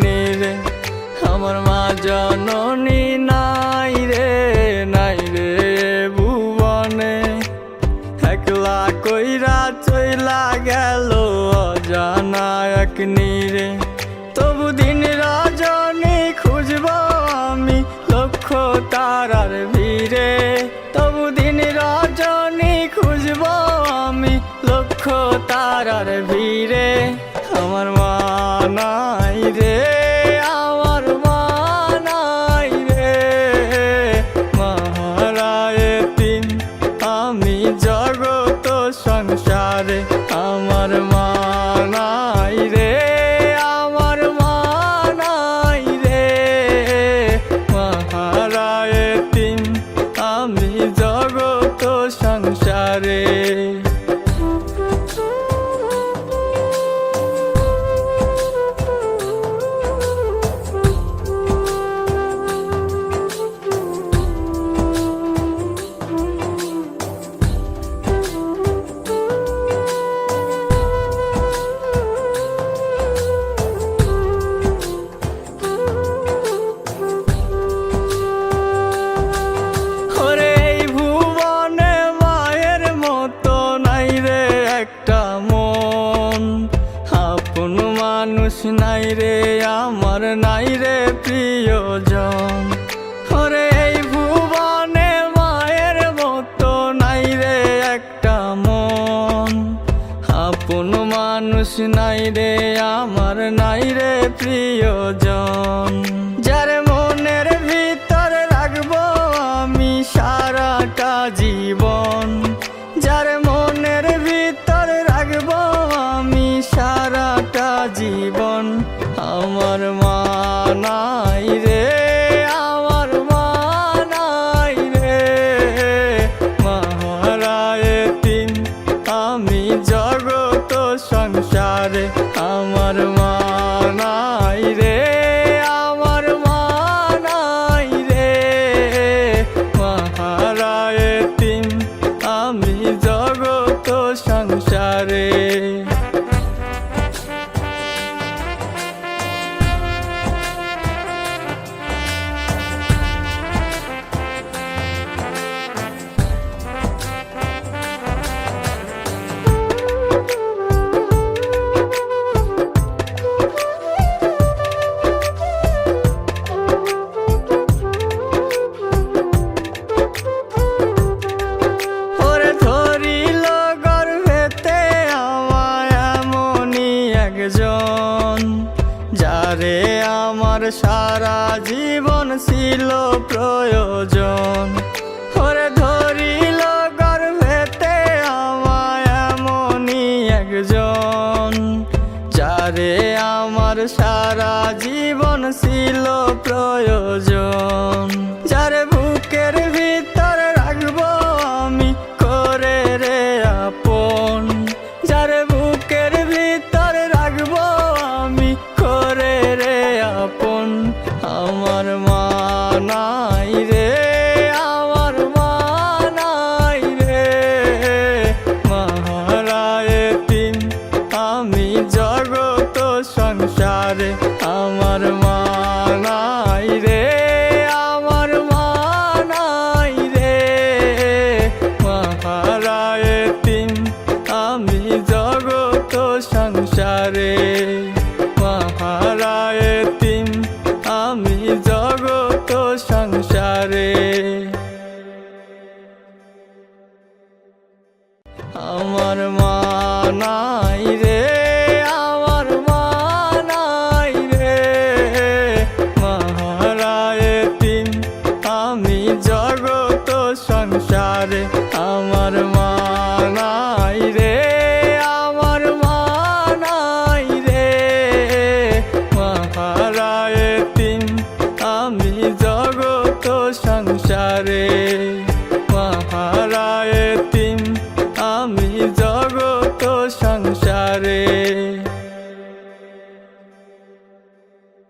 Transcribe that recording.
নিরে। আমার মা জননী নাই রে ভুবনে, একলা কইরা চইলা গেল অজানা এক নিরে। তবু দিন রজনী খুঁজব আমি লক্ষ তারার ভিড়ে, তবু দিন রজনী খুঁজব আমি লক্ষ তারার ভিড়ে। আমার মা নাই রে, আমার মা নাই রে, মহারায় তিন আমি জগত সংসারে। আমার মা নাই রে, আমার মা নাই রে, মহারায় তিন আমি জগত সংসারে। মানুষ নাই রে আমার, নাই রে প্রিয়জন। ওরে এই ভুবনে মায়ের মতো নাই রে একটা মন, আপন মানুষ নাই রে আমার, নাই রে প্রিয়জন। যার মনের ভিতর রাখবো আমি সারাটা জীবন, যার মনের ভিতর রাখবো আমি সারাটা জীবন। আমার মা নাই রে, আমার মা নাই রে, মহারায় তিন আমি জগত সংসারে। আমার মা নাই রে, আমার মা নাই রে, মহারায় তিন আমি জগত সংসারে। যারে আমার সারা জীবন ছিল প্রয়োজন, ওরে ধরিল গর্ভেতে আমায় এমনই একজন। যারে আমার সারা জীবন ছিল প্রয়োজন, যারে বুকের ভিতর রাখবো আমি করে রে আপন, যারে বুকের ভিতর রাখবো আমি করে রে আপন। আমার মা নাই রে, আমার মা নাই রে, মহারায় তিন আমি জগত সংসারে। আমার মা নাই রে, আমার মা নাই রে, মহারায় তিন আমি জগত সংসারে। মহারায় তিন আমি জগত সংসারে। আমার মা নাই রে, আমার মা নাই রে, মহারায় তিন আমি জগত সংসারে। আমার মা নাই রে, আমার মা নাই রে, মহারায় তিন আমি জগত সংসারে।